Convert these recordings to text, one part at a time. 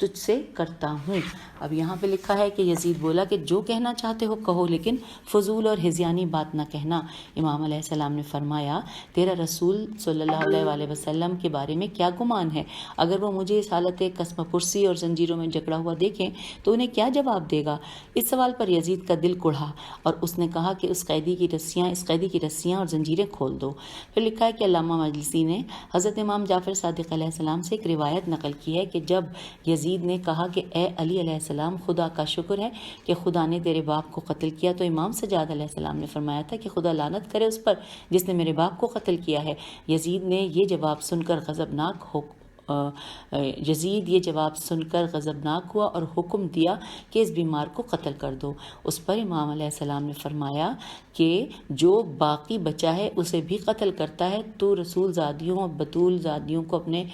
تجھ سے کرتا ہوں۔ اب یہاں پہ لکھا ہے کہ یزید بولا کہ جو کہنا چاہتے ہو کہو، لیکن فضول اور ہذیانی بات نہ کہنا۔ امام علیہ السلام نے فرمایا تیرا رسول صلی اللہ علیہ وآلہ وسلم کے بارے میں کیا گمان ہے؟ اگر وہ مجھے اس حالت قسم پرسی اور زنجیروں میں جکڑا ہوا دیکھیں تو انہیں کیا جواب دے گا؟ اس سوال پر یزید کا دل کڑھا اور اس نے کہا کہ اس قیدی کی رسیاں اور زنجیریں کھول دو۔ پھر لکھا ہے کہ علامہ مجلسی نے حضرت امام جعفر صادق علیہ السلام سے ایک روایت نقل کی ہے کہ جب یزید نے کہا کہ اے علی علیہ السلام، خدا کا شکر ہے کہ خدا نے تیرے باپ کو قتل کیا، تو امام سجاد علیہ السلام نے فرمایا تھا کہ خدا لعنت کرے اس پر جس نے میرے باپ کو قتل کیا ہے۔ یزید یہ جواب سن کر غضبناک ہوا اور حکم دیا کہ اس بیمار کو قتل کر دو۔ اس پر امام علیہ السلام نے فرمایا کہ جو باقی بچا ہے اسے بھی قتل کرتا ہے تو رسول زادیوں اور بطول زادیوں کو اپنے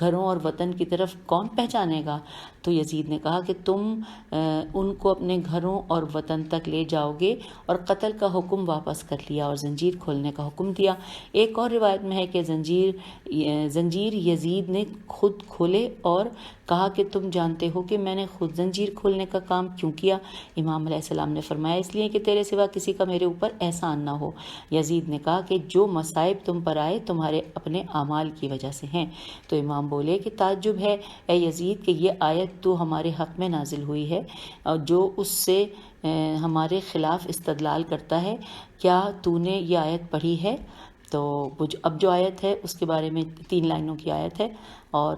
گھروں اور وطن کی طرف کون پہچانے گا؟ تو یزید نے کہا کہ تم ان کو اپنے گھروں اور وطن تک لے جاؤ گے، اور قتل کا حکم واپس کر لیا اور زنجیر کھولنے کا حکم دیا۔ ایک اور روایت میں ہے کہ زنجیر یزید نے خود کھولے اور کہا کہ تم جانتے ہو کہ میں نے خود زنجیر کھولنے کا کام کیوں کیا؟ امام علیہ السلام نے فرمایا اس لیے کہ تیرے سوا کسی کا میرے اوپر احسان نہ ہو۔ یزید نے کہا کہ جو مصائب تم پر آئے تمہارے اپنے اعمال کی وجہ سے ہیں۔ تو امام بولے کہ تعجب ہے اے یزید کہ یہ آیت تو ہمارے حق میں نازل ہوئی ہے اور جو اس سے ہمارے خلاف استدلال کرتا ہے، کیا تو نے یہ آیت پڑھی ہے؟ تو اب جو آیت ہے اس کے بارے میں 3 لائنوں کی آیت ہے، اور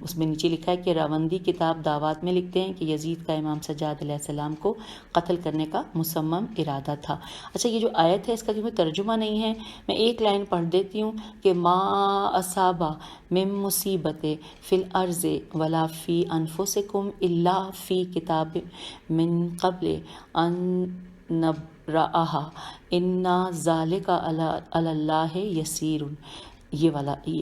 اس میں نیچے لکھا ہے کہ راوندی کتاب دعوات میں لکھتے ہیں کہ یزید کا امام سجاد علیہ السلام کو قتل کرنے کا مصمم ارادہ تھا۔ اچھا، یہ جو آیت ہے اس کا کیونکہ ترجمہ نہیں ہے، میں ایک لائن پڑھ دیتی ہوں کہ ما اصابہ من مصیبت فی الارض ولا فی انفسکم الا فی کتاب من قبل ان نبرأہا ان ذالک علی اللہ یسیر۔ یہ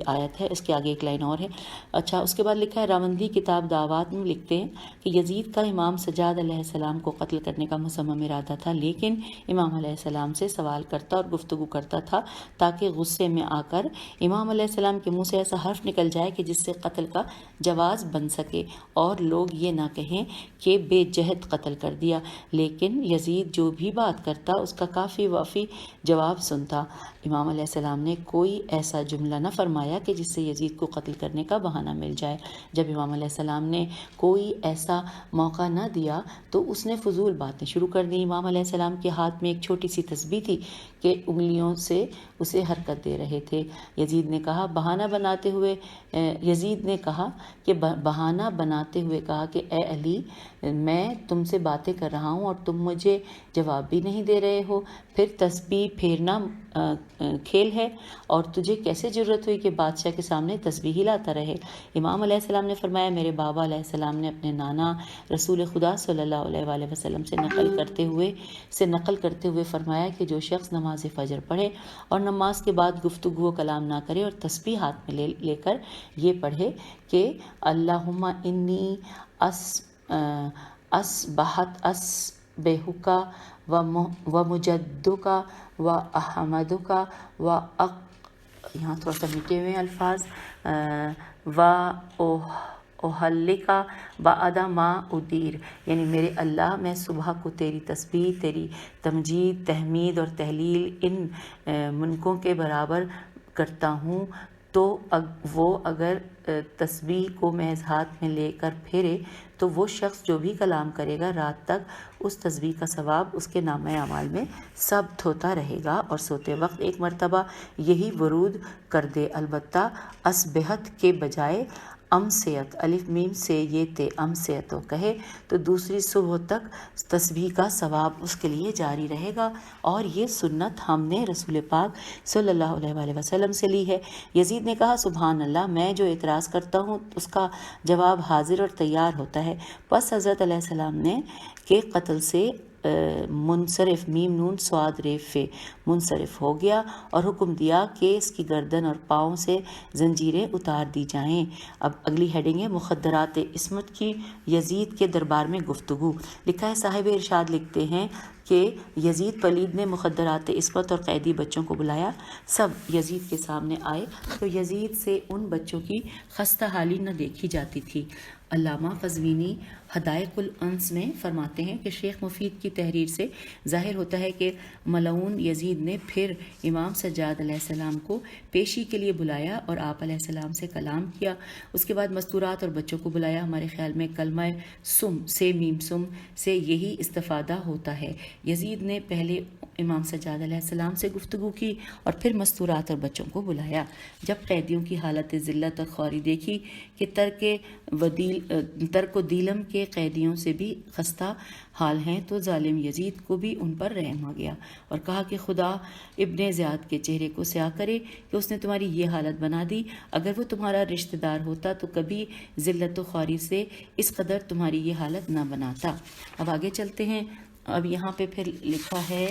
آیت ہے، اس کے آگے ایک لائن اور ہے۔ اچھا، اس کے بعد لکھا ہے راوندی کتاب دعوات میں لکھتے ہیں کہ یزید کا امام سجاد علیہ السلام کو قتل کرنے کا مصمم ارادہ تھا، لیکن امام علیہ السلام سے سوال کرتا اور گفتگو کرتا تھا تاکہ غصے میں آ کر امام علیہ السلام کے منہ سے ایسا حرف نکل جائے کہ جس سے قتل کا جواز بن سکے اور لوگ یہ نہ کہیں کہ بے جہد قتل کر دیا، لیکن یزید جو بھی بات کرتا اس کا کافی وافی جواب سنتا۔ امام علیہ السلام نے کوئی ایسا جملہ نہ فرمایا کہ جس سے یزید کو قتل کرنے کا بہانہ مل جائے۔ جب امام علیہ السلام نے کوئی ایسا موقع نہ دیا تو اس نے فضول باتیں شروع کر دی۔ امام علیہ السلام کے ہاتھ میں ایک چھوٹی سی تسبیح تھی کہ انگلیوں سے اسے حرکت دے رہے تھے۔ یزید نے کہا بہانہ بناتے ہوئے کہا کہ اے علی، میں تم سے باتیں کر رہا ہوں اور تم مجھے جواب بھی نہیں دے رہے ہو، پھر تسبیح پھیرنا کھیل ہے، اور تجھے کیسے جرت ہوئی کہ بادشاہ کے سامنے تسبیح ہلاتا رہے؟ امام علیہ السلام نے فرمایا میرے بابا علیہ السلام نے اپنے نانا رسول خدا صلی اللہ علیہ وآلہ وسلم سے نقل کرتے ہوئے فرمایا کہ جو شخص نماز فجر پڑھے اور نماز کے بعد گفتگو و کلام نہ کرے اور تسبیح ہاتھ میں لے کر یہ پڑھے کہ اللہم انی اصبحت اسبحک و مجدک و احمدک و یہاں تھوڑا سا مٹے ہوئے الفاظ و اوہلکا بعد ما ادیر، یعنی میرے اللہ میں صبح کو تیری تسبیح، تیری تمجید، تحمید اور تحلیل ان منکوں کے برابر کرتا ہوں، تو وہ اگر تسبیح کو محض ہاتھ میں لے کر پھیرے تو وہ شخص جو بھی کلام کرے گا رات تک اس تسبیح کا ثواب اس کے نامہ اعمال میں ثبت ہوتا رہے گا، اور سوتے وقت ایک مرتبہ یہی ورود کر دے، البتہ اسبحت کے بجائے امسیت، الف میم سے یہ تے امسیت کہے تو دوسری صبح تک تسبیح کا ثواب اس کے لیے جاری رہے گا، اور یہ سنت ہم نے رسول پاک صلی اللہ علیہ وآلہ وسلم سے لی ہے۔ یزید نے کہا سبحان اللہ، میں جو اعتراض کرتا ہوں اس کا جواب حاضر اور تیار ہوتا ہے۔ پس حضرت علیہ السلام نے کے قتل سے منصرف میم نون صاد ریف منصرف ہو گیا اور حکم دیا کہ اس کی گردن اور پاؤں سے زنجیریں اتار دی جائیں۔ اب اگلی ہیڈنگ ہے مخدرات عصمت کی یزید کے دربار میں گفتگو۔ لکھا ہے صاحب ارشاد لکھتے ہیں کہ یزید پلید نے مخدرات عصمت اور قیدی بچوں کو بلایا، سب یزید کے سامنے آئے تو یزید سے ان بچوں کی خستہ حالی نہ دیکھی جاتی تھی، علامہ قزوینی حدائق الانس میں فرماتے ہیں کہ شیخ مفید کی تحریر سے ظاہر ہوتا ہے کہ ملعون یزید نے پھر امام سجاد علیہ السلام کو پیشی کے لیے بلایا اور آپ علیہ السلام سے کلام کیا. اس کے بعد مستورات اور بچوں کو بلایا. ہمارے خیال میں کلمہ سم سے میم سم سے یہی استفادہ ہوتا ہے. یزید نے پہلے امام سجاد علیہ السلام سے گفتگو کی اور پھر مستورات اور بچوں کو بلایا. جب قیدیوں کی حالت ذلت اور خواری دیکھی کہ ترک و دیلم کے قیدیوں سے بھی خستہ حال ہیں تو ظالم یزید کو بھی ان پر رحم آ گیا اور کہا کہ خدا ابن زیاد کے چہرے کو سیاہ کرے کہ اس نے تمہاری یہ حالت بنا دی. اگر وہ تمہارا رشتہ دار ہوتا تو کبھی ذلت و خواری سے اس قدر تمہاری یہ حالت نہ بناتا. اب آگے چلتے ہیں. اب یہاں پہ پھر لکھا ہے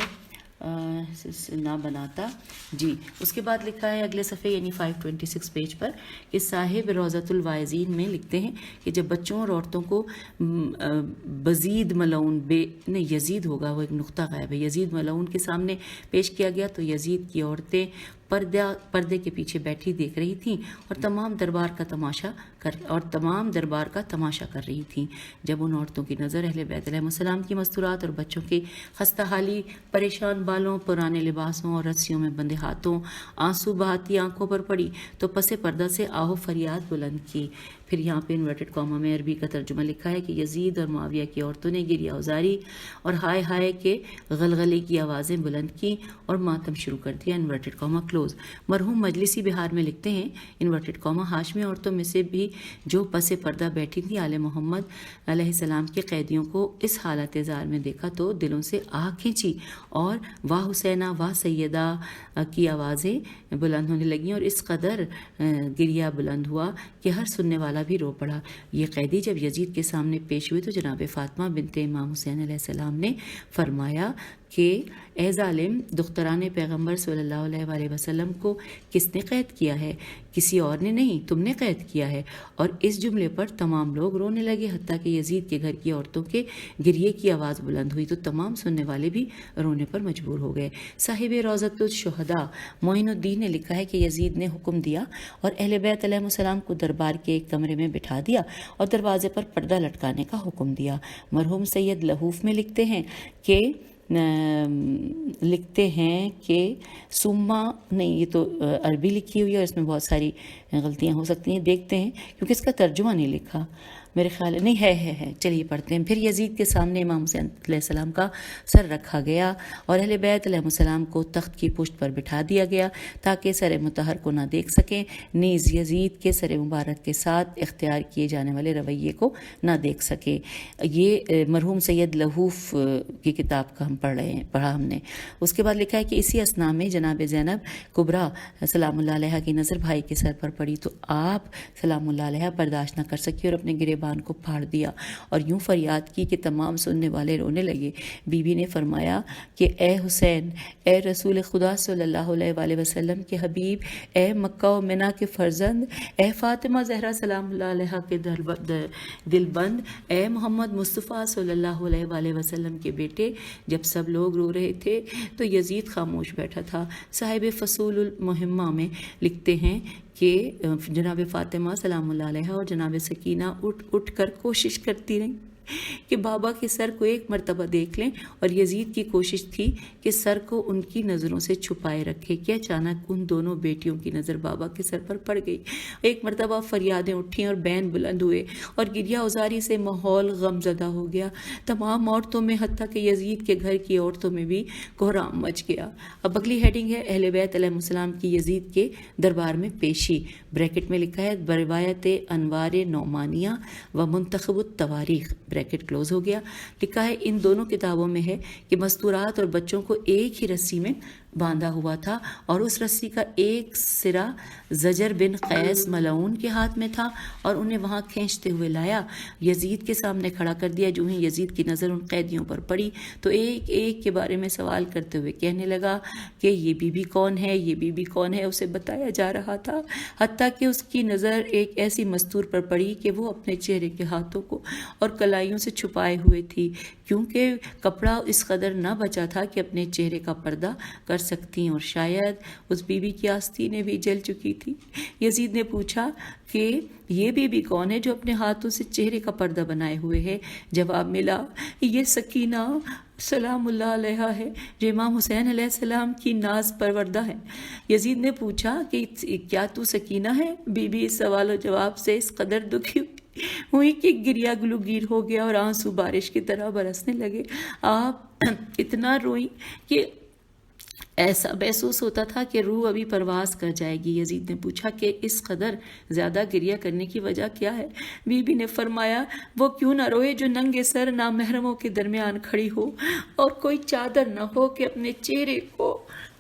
نہ بناتا. جی اس کے بعد لکھا ہے اگلے صفحے یعنی 526 پیج پر کہ صاحب روضۃ الواعظین میں لکھتے ہیں کہ جب بچوں اور عورتوں کو بزید ملعون یزید ہوگا وہ ایک نقطہ غائب ہے یزید ملعون کے سامنے پیش کیا گیا تو یزید کی عورتیں پردے کے پیچھے بیٹھی دیکھ رہی تھیں اور تمام دربار کا تماشا کر رہی تھیں. جب ان عورتوں کی نظر اہل بیت علیہ السلام کی مستورات اور بچوں کی خستہ حالی، پریشان بالوں، پرانے لباسوں اور رسیوں میں بندے ہاتھوں، آنسو بہاتی آنکھوں پر پڑی تو پس پردہ سے آہو فریاد بلند کی. پھر یہاں پہ انورٹڈ کاما میں عربی کا ترجمہ لکھا ہے کہ یزید اور معاویہ کی عورتوں نے گریہ ازاری اور ہائے ہائے کے غلغلے کی آوازیں بلند کی اور ماتم شروع کر دیا. Inverted comma close. مرحوم مجلسی بہار میں لکھتے ہیں انورٹڈ کاما ہاشمی عورتوں میں سے بھی جو پس پردہ بیٹھی تھیں آل محمد علیہ السلام کے قیدیوں کو اس حالت زار میں دیکھا تو دلوں سے آہ کھینچی اور واہ حسینہ واہ سیدہ کی آوازیں بلند ہونے لگیں اور اس قدر گریہ بلند ہوا کہ ہر سننے والا بھی رو پڑا. یہ قیدی جب یزید کے سامنے پیش ہوئے تو جناب فاطمہ بنت امام حسین علیہ السلام نے فرمایا کہ اے ظالم، دختران پیغمبر صلی اللہ علیہ وآلہ وسلم کو کس نے قید کیا ہے؟ کسی اور نے نہیں، تم نے قید کیا ہے. اور اس جملے پر تمام لوگ رونے لگے حتیٰ کہ یزید کے گھر کی عورتوں کے گریے کی آواز بلند ہوئی تو تمام سننے والے بھی رونے پر مجبور ہو گئے. صاحب روضۃ الشہداء معین الدین نے لکھا ہے کہ یزید نے حکم دیا اور اہل بیت علیہ السلام کو دربار کے ایک کمرے میں بٹھا دیا اور دروازے پر پردہ لٹکانے کا حکم دیا. مرحوم سید لہوف میں لکھتے ہیں کہ سما نہیں، یہ تو عربی لکھی ہوئی ہے اور اس میں بہت ساری غلطیاں ہو سکتی ہیں. دیکھتے ہیں کیونکہ اس کا ترجمہ نہیں لکھا میرے خیال نہیں ہے. چلیے پڑھتے ہیں. پھر یزید کے سامنے امام حسین علیہ السلام کا سر رکھا گیا اور اہل بیت علیہ السلام کو تخت کی پشت پر بٹھا دیا گیا تاکہ سر مطہر کو نہ دیکھ سکیں، نیز یزید کے سر مبارک کے ساتھ اختیار کیے جانے والے رویے کو نہ دیکھ سکے. یہ مرحوم سید لہوف کی کتاب کا پڑھا ہم نے. اس کے بعد لکھا ہے کہ اسی اثنا میں جناب زینب کبریٰ سلام اللہ علیہ کی نظر بھائی کے سر پر پڑی تو آپ سلام اللہ علیہ برداشت نہ کر سکی اور اپنے گریبان کو پھاڑ دیا اور یوں فریاد کی کہ تمام سننے والے رونے لگے. بی بی نے فرمایا کہ اے حسین، اے رسول خدا صلی اللہ علیہ وآلہ وسلم کے حبیب، اے مکہ و منا کے فرزند، اے فاطمہ زہرا سلام اللہ علیہ کے دل بند، اے محمد مصطفیٰ صلی اللہ علیہ وآلہ وسلم کے بیٹے. جب سب لوگ رو رہے تھے تو یزید خاموش بیٹھا تھا. صاحب فصول المہمہ میں لکھتے ہیں کہ جناب فاطمہ سلام اللہ علیہ اور جناب سکینہ اٹھ کر کوشش کرتی رہیں کہ بابا کے سر کو ایک مرتبہ دیکھ لیں اور یزید کی کوشش تھی کہ سر کو ان کی نظروں سے چھپائے رکھے کہ اچانک ان دونوں بیٹیوں کی نظر بابا کے سر پر پڑ گئی. ایک مرتبہ فریادیں اٹھیں اور بین بلند ہوئے اور گریہ ازاری سے ماحول غم زدہ ہو گیا. تمام عورتوں میں حتیٰ کہ یزید کے گھر کی عورتوں میں بھی کوہرام مچ گیا. اب اگلی ہیڈنگ ہے اہل بیت علیہ السلام کی یزید کے دربار میں پیشی. بریکٹ میں لکھا ہے بروایت انوار نعمانیہ و منتخب التواریخ بریکٹ کلوز ہو گیا. لکھا ہے ان دونوں کتابوں میں ہے کہ مستورات اور بچوں کو ایک ہی رسی میں باندھا ہوا تھا اور اس رسی کا ایک سرا زجر بن قیس ملعون کے ہاتھ میں تھا اور انہیں وہاں کھینچتے ہوئے لایا، یزید کے سامنے کھڑا کر دیا. جو ہی یزید کی نظر ان قیدیوں پر پڑی تو ایک ایک کے بارے میں سوال کرتے ہوئے کہنے لگا کہ یہ بی بی کون ہے، یہ بی بی کون ہے. اسے بتایا جا رہا تھا حتیٰ کہ اس کی نظر ایک ایسی مستور پر پڑی کہ وہ اپنے چہرے کے ہاتھوں کو اور کلائیوں سے چھپائے ہوئے تھی کیونکہ کپڑا اس قدر نہ بچا تھا کہ اپنے چہرے کا پردہ کر سکتی اور شاید اس بی بی کی آستینیں بھی جل چکی تھی۔ یزید نے پوچھا کہ یہ بی بی کون ہے جو اپنے ہاتھوں سے چہرے کا پردہ بنائے ہوئے ہے؟ جواب ملا، یہ سکینہ سلام اللہ علیہ ہے جو امام حسین علیہ السلام کی ناز پروردہ ہے۔ یزید نے پوچھا کہ کیا تو سکینہ ہے؟ بی بی اس سوال و جواب سے اس قدر دکھی ہوئی کہ گریا گلوگیر ہو گیا اور آنسو بارش کی طرح برسنے لگے۔ آپ اتنا روئی کہ ایسا محسوس ہوتا تھا کہ روح ابھی پرواز کر جائے گی۔ یزید نے پوچھا کہ اس قدر زیادہ گریہ کرنے کی وجہ کیا ہے؟ بی بی نے فرمایا، وہ کیوں نہ روئے جو ننگے سر نامحرموں کے درمیان کھڑی ہو اور کوئی چادر نہ ہو کہ اپنے چہرے کو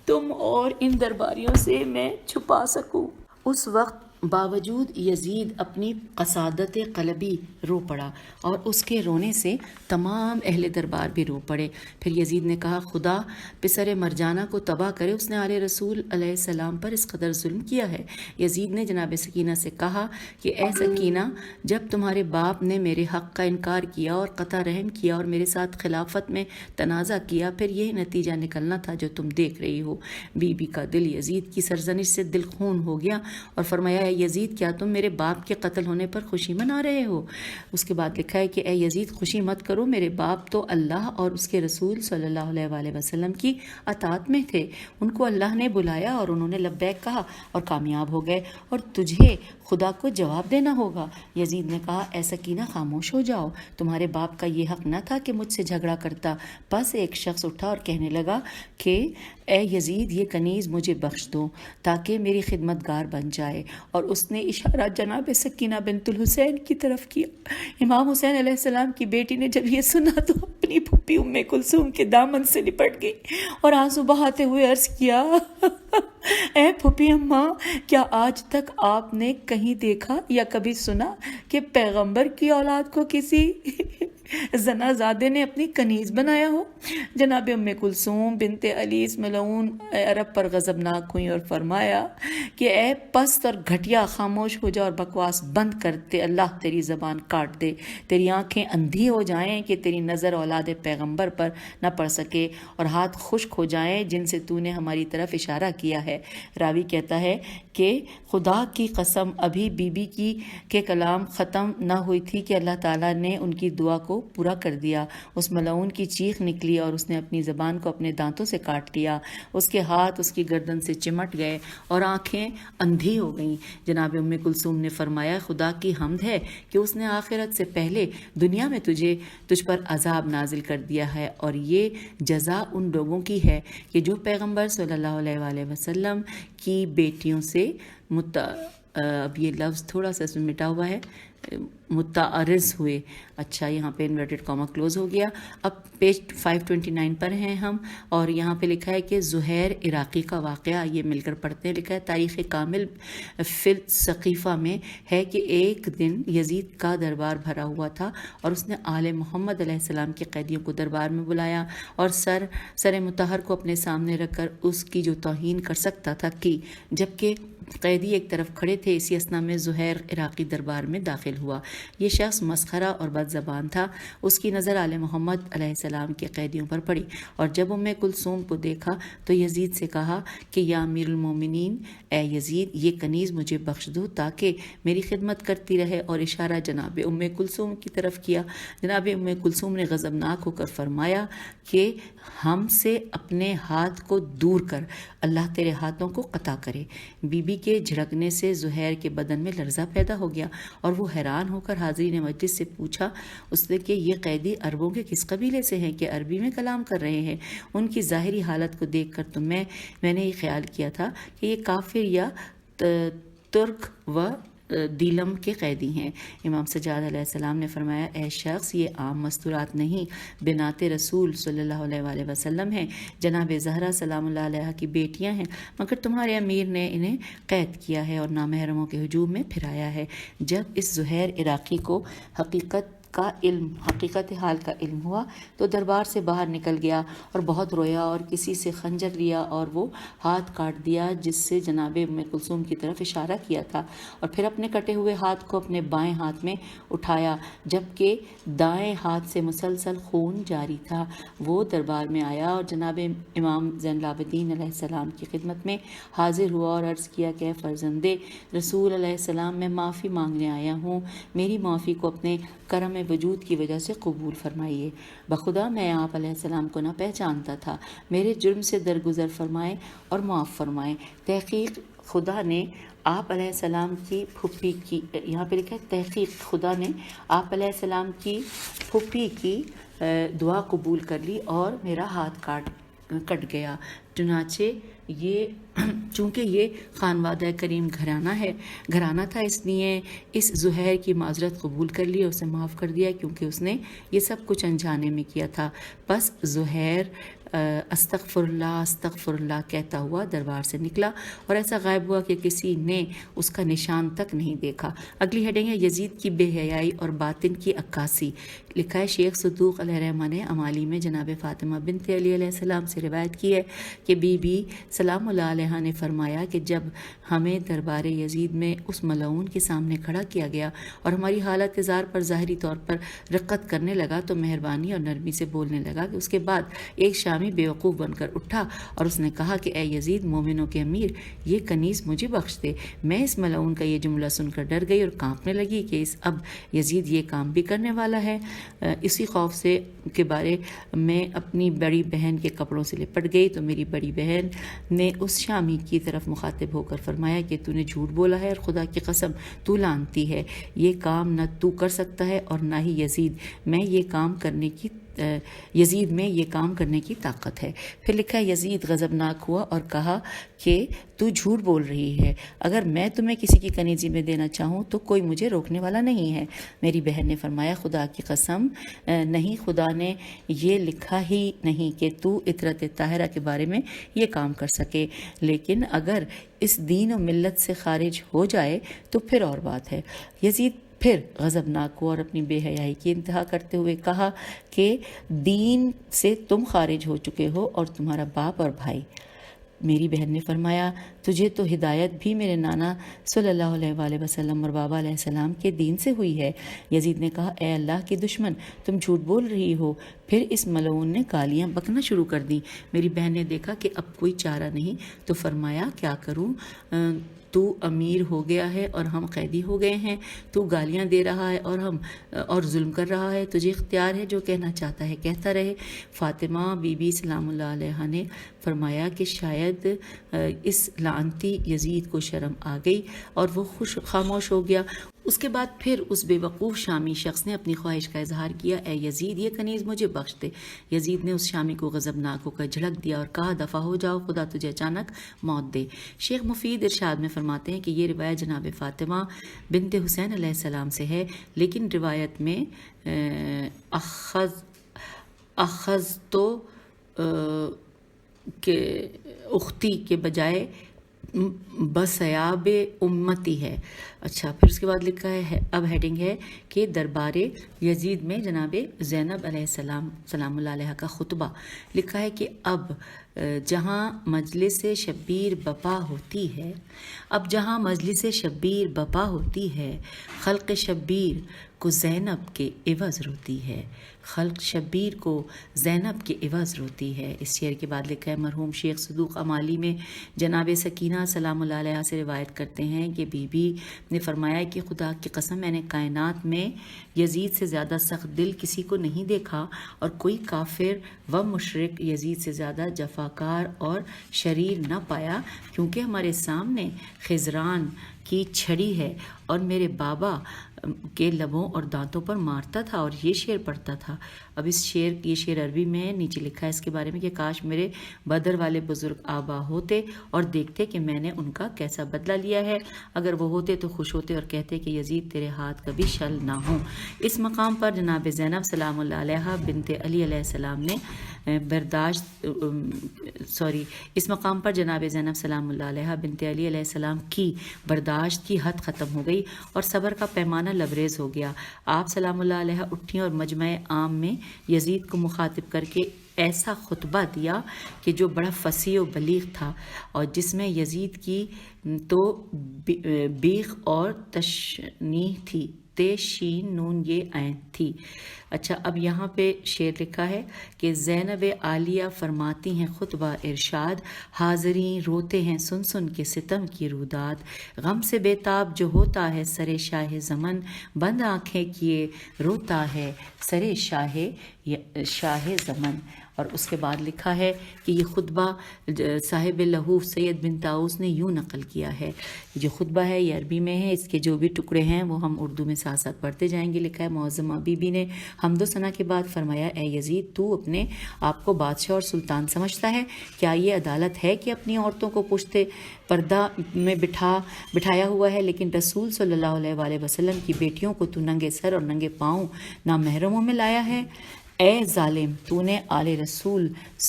تم اور ان درباریوں سے میں چھپا سکوں۔ اس وقت باوجود یزید اپنی قسادت قلبی رو پڑا اور اس کے رونے سے تمام اہل دربار بھی رو پڑے۔ پھر یزید نے کہا، خدا پسر مرجانہ کو تباہ کرے، اس نے آل رسول علیہ السلام پر اس قدر ظلم کیا ہے۔ یزید نے جناب سکینہ سے کہا کہ اے سکینہ، جب تمہارے باپ نے میرے حق کا انکار کیا اور قطع رحم کیا اور میرے ساتھ خلافت میں تنازع کیا، پھر یہی نتیجہ نکلنا تھا جو تم دیکھ رہی ہو۔ بی بی کا دل یزید کی سرزنش سے دل خون ہو گیا اور فرمایا، اے یزید، کیا تم میرے باپ کے قتل ہونے پر خوشی منا رہے ہو؟ اس کے بعد لکھا ہے کہ اے یزید، خوشی مت کرو، میرے باپ تو اللہ اور اس کے رسول صلی اللہ علیہ وآلہ وسلم کی اطاعت میں تھے، ان کو اللہ نے بلایا اور انہوں نے لبیک کہا اور کامیاب ہو گئے، اور تجھے خدا کو جواب دینا ہوگا۔ یزید نے کہا، اے سکینہ، خاموش ہو جاؤ، تمہارے باپ کا یہ حق نہ تھا کہ مجھ سے جھگڑا کرتا۔ پس ایک شخص اٹھا اور کہنے لگا کہ اے یزید، یہ کنیز مجھے بخش دو تاکہ میری خدمت گار بن جائے، اور اس نے اشارہ جناب سکینہ بنت الحسین کی طرف کیا۔ امام حسین علیہ السلام کی بیٹی نے جب یہ سنا تو اپنی پھوپھی ام کلثوم کے دامن سے لپٹ گئی اور آنسو بہاتے ہوئے عرض کیا، اے پھوپھی اماں، کیا آج تک آپ نے کہیں دیکھا یا کبھی سنا کہ پیغمبر کی اولاد کو کسی زنا زادے نے اپنی کنیز بنایا ہو؟ جناب ام کلثوم بنت علی ملعون عرب پر غضبناک ہوئی اور فرمایا کہ اے پست اور گھٹیا، خاموش ہو جا اور بکواس بند کرتے، اللہ تیری زبان کاٹ دے، تیری آنکھیں اندھی ہو جائیں کہ تیری نظر اولاد پیغمبر پر نہ پڑ سکے، اور ہاتھ خشک ہو جائیں جن سے تو نے ہماری طرف اشارہ کیا ہے۔ راوی کہتا ہے کہ خدا کی قسم ابھی بی بی کے کلام ختم نہ ہوئی تھی کہ اللہ تعالیٰ نے ان کی دعا کو پورا کر دیا۔ اس ملعون کی چیخ نکلی اور اس نے اپنی زبان کو اپنے دانتوں سے کاٹ لیا، اس کے ہاتھ اس کی گردن سے چمٹ گئے اور آنکھیں اندھی ہو گئیں۔ جناب ام کلثوم نے فرمایا، خدا کی حمد ہے کہ اس نے آخرت سے پہلے دنیا میں تجھ پر عذاب نازل کر دیا ہے، اور یہ جزا ان لوگوں کی ہے کہ جو پیغمبر صلی اللہ علیہ وآلہ وسلم کی بیٹیوں سے اب یہ لفظ تھوڑا سا مٹا ہوا ہے، متعرض ہوئے۔ اچھا، یہاں پہ انورٹڈ کاما کلوز ہو گیا۔ اب پیج 529 پر ہیں ہم، اور یہاں پہ لکھا ہے کہ زہیر عراقی کا واقعہ، یہ مل کر پڑھتے ہیں۔ لکھا ہے تاریخ کامل فی السقیفہ میں ہے کہ ایک دن یزید کا دربار بھرا ہوا تھا اور اس نے آل محمد علیہ السلام کے قیدیوں کو دربار میں بلایا اور سر مطہر کو اپنے سامنے رکھ کر اس کی جو توہین کر سکتا تھا کی، جبکہ قیدی ایک طرف کھڑے تھے۔ اسی اثنا میں زہیر عراقی دربار میں داخل ہوا۔ یہ شخص مسخرہ اور بد زبان تھا۔ اس کی نظر آل محمد علیہ السلام کے قیدیوں پر پڑی، اور جب ام کلثوم کو دیکھا تو یزید سے کہا کہ یا امیر المومنین، اے یزید، یہ کنیز مجھے بخش دو تاکہ میری خدمت کرتی رہے، اور اشارہ جناب ام کلثوم کی طرف کیا۔ جناب ام کلثوم نے غضبناک ہو کر فرمایا کہ ہم سے اپنے ہاتھ کو دور کر، اللہ تیرے ہاتھوں کو قطع کرے۔ بی بی کے جھڑکنے سے زہیر کے بدن میں لرزہ پیدا ہو گیا اور وہ حیران ہو کر حاضرین مجلس سے پوچھا اس نے کہ یہ قیدی عربوں کے کس قبیلے سے ہیں کہ عربی میں کلام کر رہے ہیں؟ ان کی ظاہری حالت کو دیکھ کر تو میں نے یہ خیال کیا تھا کہ یہ کافر یا ترک و دیلم کے قیدی ہیں۔ امام سجاد علیہ السلام نے فرمایا، اے شخص، یہ عام مستورات نہیں، بنات رسول صلی اللہ علیہ وآلہ وسلم ہیں، جناب زہرا سلام اللہ علیہ کی بیٹیاں ہیں، مگر تمہارے امیر نے انہیں قید کیا ہے اور نامحرموں کے ہجوم میں پھرایا ہے۔ جب اس زہیر عراقی کو حقیقت کا علم، حقیقت حال کا علم ہوا تو دربار سے باہر نکل گیا اور بہت رویا اور کسی سے خنجر لیا اور وہ ہاتھ کاٹ دیا جس سے جناب ام کلثوم کی طرف اشارہ کیا تھا، اور پھر اپنے کٹے ہوئے ہاتھ کو اپنے بائیں ہاتھ میں اٹھایا جبکہ دائیں ہاتھ سے مسلسل خون جاری تھا۔ وہ دربار میں آیا اور جناب امام زین العابدین علیہ السلام کی خدمت میں حاضر ہوا اور عرض کیا کہ فرزند رسول علیہ السلام، میں معافی مانگنے آیا ہوں، میری معافی کو اپنے کرم وجود کی وجہ سے قبول فرمائیے۔ بخدا میں آپ علیہ السلام کو نہ پہچانتا تھا، میرے جرم سے درگزر فرمائیں اور معاف فرمائیں۔ تحقیق خدا نے آپ علیہ السلام کی پھوپھی کی، یہاں پہ لکھا ہے تحقیق خدا نے آپ علیہ السلام کی پھوپھی کی دعا قبول کر لی اور میرا ہاتھ کٹ گیا۔ چنانچہ یہ چونکہ یہ خانوادہ کریم گھرانہ تھا، اس لیے اس زہیر کی معذرت قبول کر لی اور اسے معاف کر دیا کیونکہ اس نے یہ سب کچھ انجانے میں کیا تھا۔ پس زہیر استغفر اللہ کہتا ہوا دربار سے نکلا اور ایسا غائب ہوا کہ کسی نے اس کا نشان تک نہیں دیکھا۔ اگلی ہیڈنگ ہے یزید کی بے حیائی اور باطن کی عکاسی۔ لکھا ہے شیخ صدوق علیہ الرحمہ نے امالی میں جناب فاطمہ بنت علی علیہ السلام سے روایت کی ہے کہ بی بی سلام اللہ علیہ نے فرمایا کہ جب ہمیں دربار یزید میں اس ملعون کے سامنے کھڑا کیا گیا اور ہماری حالت اظہار پر ظاہری طور پر رقت کرنے لگا تو مہربانی اور نرمی سے بولنے لگا کہ اس کے بعد ایک شامی بیوقوف بن کر اٹھا اور اس نے کہا کہ اے یزید مومنوں کے امیر، یہ کنیز مجھے بخش دے۔ میں اس ملعون کا یہ جملہ سن کر ڈر گئی اور کانپنے لگی کہ اب یزید یہ کام بھی کرنے والا ہے۔ اسی خوف سے کے بارے میں اپنی بڑی بہن کے کپڑوں سے لپٹ گئی تو میری بڑی بہن نے اس شامی کی طرف مخاطب ہو کر فرمایا کہ تو نے جھوٹ بولا ہے اور خدا کی قسم تو لعنتی ہے، یہ کام نہ تو کر سکتا ہے اور نہ ہی یزید میں یہ کام کرنے کی طاقت ہے۔ پھر لکھا ہے یزید غضبناک ہوا اور کہا کہ تو جھوٹ بول رہی ہے، اگر میں تمہیں کسی کی کنیزی میں دینا چاہوں تو کوئی مجھے روکنے والا نہیں ہے۔ میری بہن نے فرمایا خدا کی قسم نہیں، خدا نے یہ لکھا ہی نہیں کہ تو عطرت طاہرہ کے بارے میں یہ کام کر سکے، لیکن اگر اس دین و ملت سے خارج ہو جائے تو پھر اور بات ہے۔ یزید پھر غضبناک ہوا اور اپنی بے حیائی کی انتہا کرتے ہوئے کہا کہ دین سے تم خارج ہو چکے ہو اور تمہارا باپ اور بھائی۔ میری بہن نے فرمایا تجھے تو ہدایت بھی میرے نانا صلی اللہ علیہ وآلہ وسلم اور بابا علیہ السلام کے دین سے ہوئی ہے۔ یزید نے کہا اے اللہ کی دشمن، تم جھوٹ بول رہی ہو۔ پھر اس ملعون نے گالیاں بکنا شروع کر دیں۔ میری بہن نے دیکھا کہ اب کوئی چارہ نہیں تو فرمایا کیا کروں، تو امیر ہو گیا ہے اور ہم قیدی ہو گئے ہیں، تو گالیاں دے رہا ہے اور ظلم کر رہا ہے، تجھے اختیار ہے، جو کہنا چاہتا ہے کہتا رہے۔ فاطمہ بی بی سلام اللہ علیہ نے فرمایا کہ شاید اس لعنتی یزید کو شرم آ گئی اور وہ خاموش ہو گیا۔ اس کے بعد پھر اس بے وقوف شامی شخص نے اپنی خواہش کا اظہار کیا اے یزید یہ کنیز مجھے بخش دے۔ یزید نے اس شامی کو غضبناک ہو کر جھڑک دیا اور کہا دفع ہو جاؤ، خدا تجھے اچانک موت دے۔ شیخ مفید ارشاد میں فرماتے ہیں کہ یہ روایت جناب فاطمہ بنت حسین علیہ السلام سے ہے، لیکن روایت میں اخذ تو کہ اختی کے بجائے بسیاب امتی ہے۔ اچھا، پھر اس کے بعد لکھا ہے اب ہیڈنگ ہے کہ دربار یزید میں جناب زینب علیہ السلام سلام اللہ علیہ کا خطبہ۔ لکھا ہے کہ اب جہاں مجلس شبیر بپا ہوتی ہے خلق شبیر کو زینب کے عوض روتی ہے، خلق شبیر کو زینب کے عوض روتی ہے۔ اس شعر کے بعد لکھا ہے مرحوم شیخ صدوق امالی میں جناب سکینہ سلام اللہ علیہ سے روایت کرتے ہیں کہ بی بی نے فرمایا کہ خدا کی قسم میں نے کائنات میں یزید سے زیادہ سخت دل کسی کو نہیں دیکھا اور کوئی کافر و مشرک یزید سے زیادہ جفاکار اور شریر نہ پایا، کیونکہ ہمارے سامنے خضران کی چھڑی ہے اور میرے بابا کے لبوں اور دانتوں پر مارتا تھا اور یہ شعر پڑھتا تھا۔ اب یہ شعر عربی میں نیچے لکھا ہے اس کے بارے میں کہ کاش میرے بدر والے بزرگ آبا ہوتے اور دیکھتے کہ میں نے ان کا کیسا بدلہ لیا ہے، اگر وہ ہوتے تو خوش ہوتے اور کہتے کہ یزید تیرے ہاتھ کبھی شل نہ ہوں۔ اس مقام پر جناب زینب سلام اللہ علیہ بنت علی علیہ السلام نے اس مقام پر جناب زینب سلام اللہ علیہ بنت علی علیہ السلام کی برداشت کی حد ختم ہو گئی اور صبر کا پیمانہ لبریز ہو گیا۔ آپ سلام اللہ علیہ اٹھیں اور مجمع عام میں یزید کو مخاطب کر کے ایسا خطبہ دیا کہ جو بڑا فصیح و بلیغ تھا، اور جس میں یزید کی تو بیغ اور تشنیح تھی، تے شین نون یہ عین تھی۔ اچھا، اب یہاں پہ شعر لکھا ہے کہ زینب عالیہ فرماتی ہیں خطبہ ارشاد، حاضرین روتے ہیں سن سن کے ستم کی رودات، غم سے بے تاب جو ہوتا ہے سرے شاہ زمن، بند آنکھیں کیے روتا ہے سرے شاہ زمن۔ اور اس کے بعد لکھا ہے کہ یہ خطبہ صاحب لہوف سید بن طاؤس نے یوں نقل کیا ہے۔ جو خطبہ ہے یہ عربی میں ہے، اس کے جو بھی ٹکڑے ہیں وہ ہم اردو میں ساتھ ساتھ پڑھتے جائیں گے۔ لکھا ہے، معظمہ بی بی نے حمد و ثنا کے بعد فرمایا، اے یزید، تو اپنے آپ کو بادشاہ اور سلطان سمجھتا ہے؟ کیا یہ عدالت ہے کہ اپنی عورتوں کو پشتے پردہ میں بٹھایا ہوا ہے، لیکن رسول صلی اللہ علیہ وآلہ وسلم کی بیٹیوں کو تو ننگے سر اور ننگے پاؤں نامحرموں میں لایا ہے؟ اے ظالم، تو نے آل رسول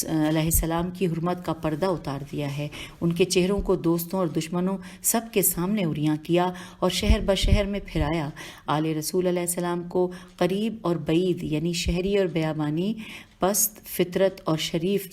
علیہ السلام کی حرمت کا پردہ اتار دیا ہے، ان کے چہروں کو دوستوں اور دشمنوں سب کے سامنے عریاں کیا اور شہر بشہر میں پھرایا۔ آل رسول علیہ السلام کو قریب اور بعید، یعنی شہری اور بیابانی، پست فطرت اور شریف،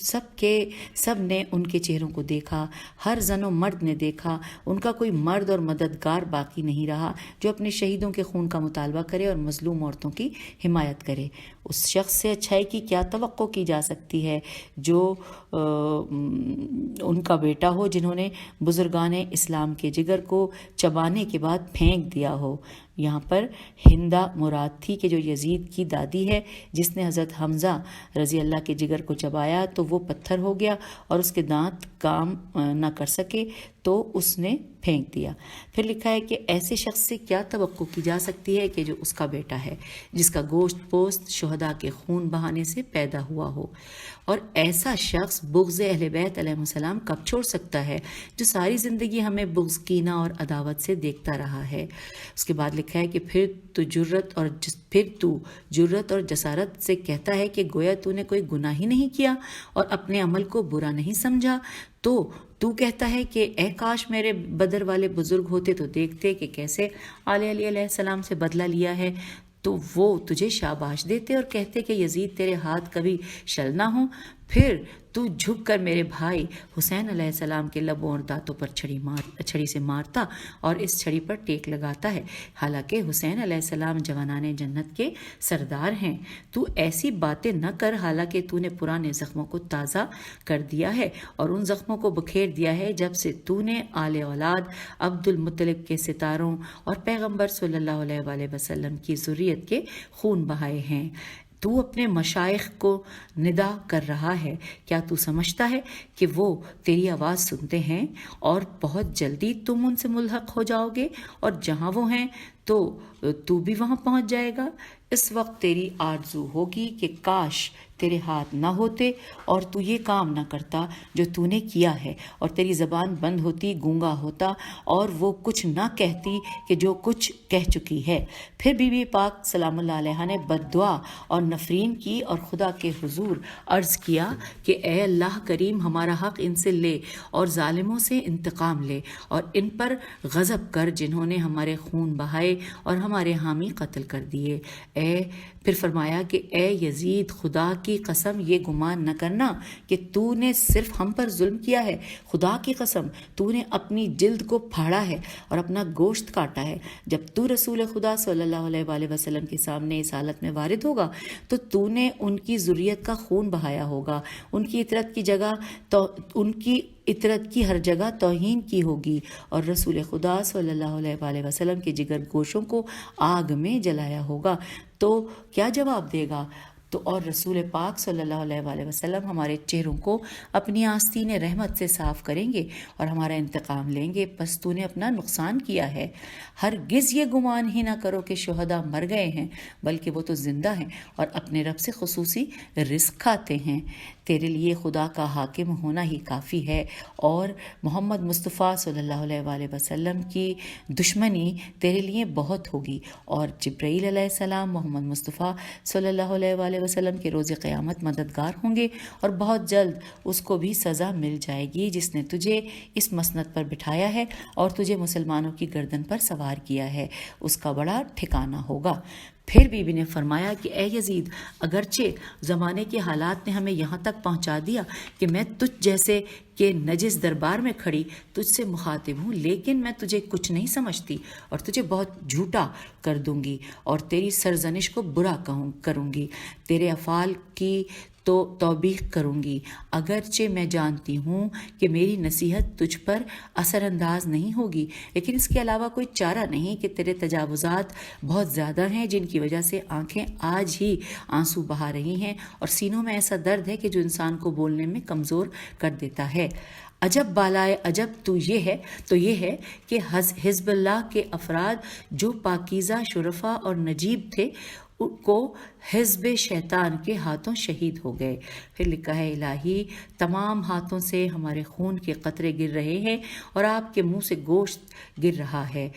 سب نے ان کے چہروں کو دیکھا، ہر زن و مرد نے دیکھا، ان کا کوئی مرد اور مددگار باقی نہیں رہا جو اپنے شہیدوں کے خون کا مطالبہ کرے اور مظلوم عورتوں کی حمایت کرے۔ اس شخص سے اچھائی کی کیا توقع کی جا سکتی ہے جو ان کا بیٹا ہو، جنہوں نے بزرگان اسلام کے جگر کو چبانے کے بعد پھینک دیا ہو۔ یہاں پر ہندہ مراد تھی کہ جو یزید کی دادی ہے، جس نے حضرت حمزہ رضی اللہ کے جگر کو چبایا تو وہ پتھر ہو گیا اور اس کے دانت کام نہ کر سکے تو اس نے پھینک دیا۔ پھر لکھا ہے کہ ایسے شخص سے کیا توقع کی جا سکتی ہے کہ جو اس کا بیٹا ہے، جس کا گوشت پوست شہداء کے خون بہانے سے پیدا ہوا ہو، اور ایسا شخص بغض اہل بیت علیہ السلام کب چھوڑ سکتا ہے جو ساری زندگی ہمیں بغض، کینہ اور عداوت سے دیکھتا رہا ہے۔ اس کے بعد لکھا ہے کہ پھر تو جرت اور جسارت سے کہتا ہے کہ گویا تو نے کوئی گناہ ہی نہیں کیا اور اپنے عمل کو برا نہیں سمجھا، تو کہتا ہے کہ اے کاش میرے بدر والے بزرگ ہوتے تو دیکھتے کہ کیسے آل علی علیہ السلام سے بدلہ لیا ہے، تو وہ تجھے شاباش دیتے اور کہتے کہ یزید تیرے ہاتھ کبھی شل نہ ہوں۔ پھر تو جھک کر میرے بھائی حسین علیہ السلام کے لبوں اور دانتوں پر چھڑی سے مارتا اور اس چھڑی پر ٹیک لگاتا ہے، حالانکہ حسین علیہ السلام جوانان جنت کے سردار ہیں۔ تو ایسی باتیں نہ کر، حالانکہ تو نے پرانے زخموں کو تازہ کر دیا ہے اور ان زخموں کو بکھیر دیا ہے جب سے تو نے آل اولاد عبد المطلب کے ستاروں اور پیغمبر صلی اللہ علیہ وآلہ وسلم کی ذریت کے خون بہائے ہیں۔ تو اپنے مشائخ کو ندا کر رہا ہے، کیا تو سمجھتا ہے کہ وہ تیری آواز سنتے ہیں اور بہت جلدی تم ان سے ملحق ہو جاؤ گے، اور جہاں وہ ہیں تو بھی وہاں پہنچ جائے گا؟ اس وقت تیری آرزو ہوگی کہ کاش تیرے ہاتھ نہ ہوتے اور تو یہ کام نہ کرتا جو تو نے کیا ہے، اور تیری زبان بند ہوتی، گونگا ہوتا اور وہ کچھ نہ کہتی کہ جو کچھ کہہ چکی ہے۔ پھر بی بی پاک سلام اللہ علیہ نے بد دعا اور نفرین کی اور خدا کے حضور عرض کیا کہ اے اللہ کریم، ہمارا حق ان سے لے اور ظالموں سے انتقام لے اور ان پر غضب کر جنہوں نے ہمارے خون بہائے اور ہمارے حامی قتل کر دیے۔ پھر فرمایا کہ اے یزید، خدا کی قسم یہ گمان نہ کرنا کہ تو نے صرف ہم پر ظلم کیا ہے، خدا کی قسم تو نے اپنی جلد کو پھاڑا ہے اور اپنا گوشت کاٹا ہے۔ جب تو رسول خدا صلی اللہ علیہ وآلہ وسلم کے سامنے اس حالت میں وارد ہوگا تو نے ان کی ذریت کا خون بہایا ہوگا، ان کی اطرت کی ہر جگہ توہین کی ہوگی، اور رسول خدا صلی اللہ علیہ وآلہ وسلم کے جگر گوشوں کو آگ میں جلایا ہوگا، تو کیا جواب دے گا؟ تو اور رسول پاک صلی اللہ علیہ وآلہ وسلم ہمارے چہروں کو اپنی آستین رحمت سے صاف کریں گے اور ہمارا انتقام لیں گے۔ پس تو نے اپنا نقصان کیا ہے۔ ہرگز یہ گمان ہی نہ کرو کہ شہداء مر گئے ہیں، بلکہ وہ تو زندہ ہیں اور اپنے رب سے خصوصی رزق کھاتے ہیں۔ تیرے لیے خدا کا حاکم ہونا ہی کافی ہے، اور محمد مصطفیٰ صلی اللہ علیہ وآلہ وسلم کی دشمنی تیرے لیے بہت ہوگی، اور جبرائیل علیہ السلام محمد مصطفیٰ صلی اللہ علیہ وآلہ علیہ وسلم کے روز قیامت مددگار ہوں گے اور بہت جلد اس کو بھی سزا مل جائے گی جس نے تجھے اس مسند پر بٹھایا ہے اور تجھے مسلمانوں کی گردن پر سوار کیا ہے، اس کا بڑا ٹھکانہ ہوگا۔ پھر بی بی نے فرمایا کہ اے یزید، اگرچہ زمانے کے حالات نے ہمیں یہاں تک پہنچا دیا کہ میں تجھ جیسے کہ نجس دربار میں کھڑی تجھ سے مخاطب ہوں، لیکن میں تجھے کچھ نہیں سمجھتی اور تجھے بہت جھوٹا کر دوں گی اور تیری سرزنش کو برا کروں گی، تیرے افعال کی تو توبیخ کروں گی، اگرچہ میں جانتی ہوں کہ میری نصیحت تجھ پر اثر انداز نہیں ہوگی، لیکن اس کے علاوہ کوئی چارہ نہیں کہ تیرے تجاوزات بہت زیادہ ہیں جن کی وجہ سے آنکھیں آج ہی آنسو بہا رہی ہیں اور سینوں میں ایسا درد ہے کہ جو انسان کو بولنے میں کمزور کر دیتا ہے۔ عجب بالائے عجب تو یہ ہے کہ حزب اللہ کے افراد جو پاکیزہ شرفا اور نجیب تھے کو حزب شیطان کے ہاتھوں شہید ہو گئے۔ پھر لکھا ہے الہی تمام ہاتھوں سے ہمارے خون کے قطرے گر رہے ہیں اور آپ کے منہ سے گوشت گر رہا ہے،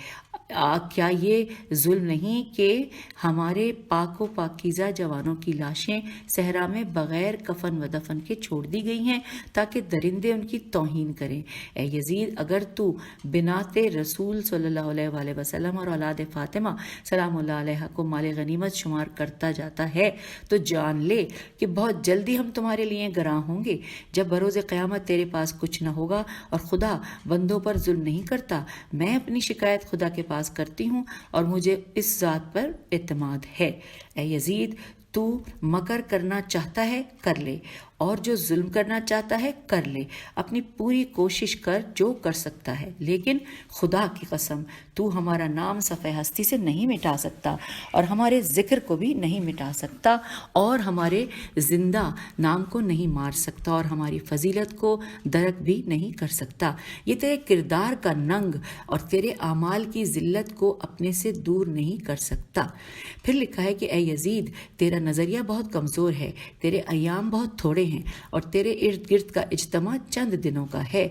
کیا یہ ظلم نہیں کہ ہمارے پاک و پاکیزہ جوانوں کی لاشیں صحرا میں بغیر کفن و دفن کے چھوڑ دی گئی ہیں تاکہ درندے ان کی توہین کریں؟ اے یزید، اگر تو بنات رسول صلی اللہ علیہ وآلہ وسلم اور اولاد فاطمہ سلام اللہ علیہ کو مال غنیمت شمار کرتا جاتا ہے تو جان لے کہ بہت جلدی ہم تمہارے لیے گراں ہوں گے، جب بروز قیامت تیرے پاس کچھ نہ ہوگا اور خدا بندوں پر ظلم نہیں کرتا۔ میں اپنی شکایت خدا کے پاس کرتی ہوں اور مجھے اس ذات پر اعتماد ہے۔ اے یزید، تو مکر کرنا چاہتا ہے کر لے، اور جو ظلم کرنا چاہتا ہے کر لے، اپنی پوری کوشش کر جو کر سکتا ہے، لیکن خدا کی قسم تو ہمارا نام صفحہ ہستی سے نہیں مٹا سکتا اور ہمارے ذکر کو بھی نہیں مٹا سکتا اور ہمارے زندہ نام کو نہیں مار سکتا اور ہماری فضیلت کو درک بھی نہیں کر سکتا۔ یہ تیرے کردار کا ننگ اور تیرے اعمال کی ذلت کو اپنے سے دور نہیں کر سکتا۔ پھر لکھا ہے کہ اے یزید، تیرا نظریہ بہت کمزور ہے، تیرے ایام بہت تھوڑے ہیں اور تیرے ارد گرد کا اجتماع چند دنوں کا ہے۔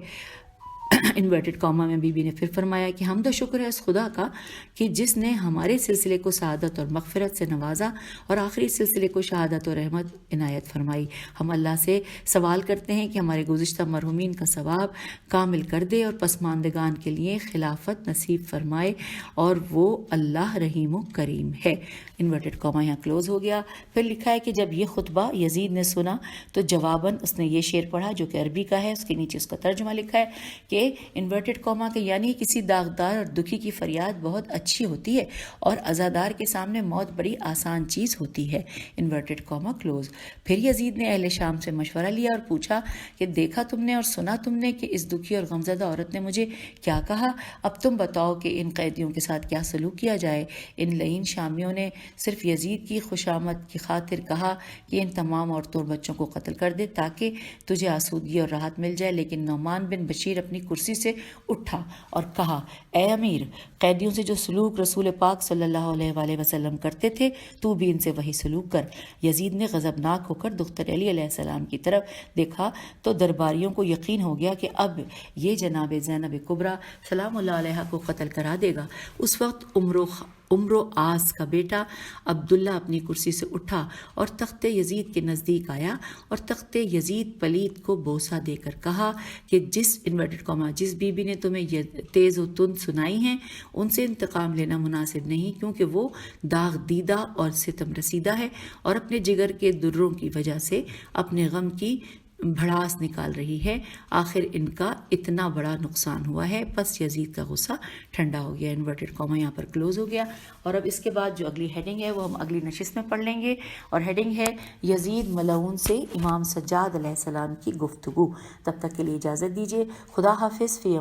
انورٹڈ کاما میں بی بی نے پھر فرمایا کہ حمد و شکر ہے اس خدا کا کہ جس نے ہمارے سلسلے کو سعادت اور مغفرت سے نوازا اور آخری سلسلے کو شہادت اور رحمت عنایت فرمائی۔ ہم اللہ سے سوال کرتے ہیں کہ ہمارے گزشتہ مرحومین کا ثواب کامل کر دے اور پسماندگان کے لیے خلافت نصیب فرمائے، اور وہ اللہ رحیم و کریم ہے۔ انورٹڈ کاما یہاں کلوز ہو گیا۔ پھر لکھا ہے کہ جب یہ خطبہ یزید نے سنا تو جواباً اس نے یہ شعر پڑھا جو کہ عربی کا ہے، اس کے نیچے اس کا ترجمہ لکھا ہے کہ انورٹڈ کاما کے یعنی کسی داغدار اور دکھی کی فریاد بہت اچھی ہوتی ہے اور عزادار کے سامنے موت بڑی آسان چیز ہوتی ہے، انورٹڈ کاما کلوز۔ پھر یزید نے اہل شام سے مشورہ لیا اور پوچھا کہ دیکھا تم نے اور سنا تم نے کہ اس دکھی اور غمزدہ عورت نے مجھے کیا کہا، اب تم بتاؤ کہ ان قیدیوں کے ساتھ کیا سلوک کیا جائے۔ ان لعین شامیوں نے صرف یزید کی خوشامد کی خاطر کہا کہ ان تمام عورتوں اور بچوں کو قتل کر دے تاکہ تجھے آسودگی اور راحت مل جائے، لیکن نعمان بن بشیر اپنی کرسی سے اٹھا اور کہا اے امیر، قیدیوں سے جو سلوک رسول پاک صلی اللہ علیہ وآلہ وسلم کرتے تھے تو بھی ان سے وہی سلوک کر۔ یزید نے غضبناک ہو کر دختر علی علیہ السلام کی طرف دیکھا تو درباریوں کو یقین ہو گیا کہ اب یہ جناب زینب کبریٰ سلام اللہ علیہ کو قتل کرا دے گا۔ اس وقت عمرو آس کا بیٹا عبداللہ اپنی کرسی سے اٹھا اور تخت یزید کے نزدیک آیا اور تخت یزید پلید کو بوسہ دے کر کہا کہ جس بی بی نے تمہیں یہ تیز و تند سنائی ہیں ان سے انتقام لینا مناسب نہیں، کیونکہ وہ داغ دیدہ اور ستم رسیدہ ہے اور اپنے جگر کے دروں کی وجہ سے اپنے غم کی بھڑاس نکال رہی ہے۔ آخر ان کا اتنا بڑا نقصان ہوا ہے۔ پس یزید کا غصہ ٹھنڈا ہو گیا۔ انورٹڈ کاما یہاں پر کلوز ہو گیا، اور اب اس کے بعد جو اگلی ہیڈنگ ہے وہ ہم اگلی نشست میں پڑھ لیں گے، اور ہیڈنگ ہے یزید ملعون سے امام سجاد علیہ السلام کی گفتگو۔ تب تک کے لیے اجازت دیجیے، خدا حافظ۔ فی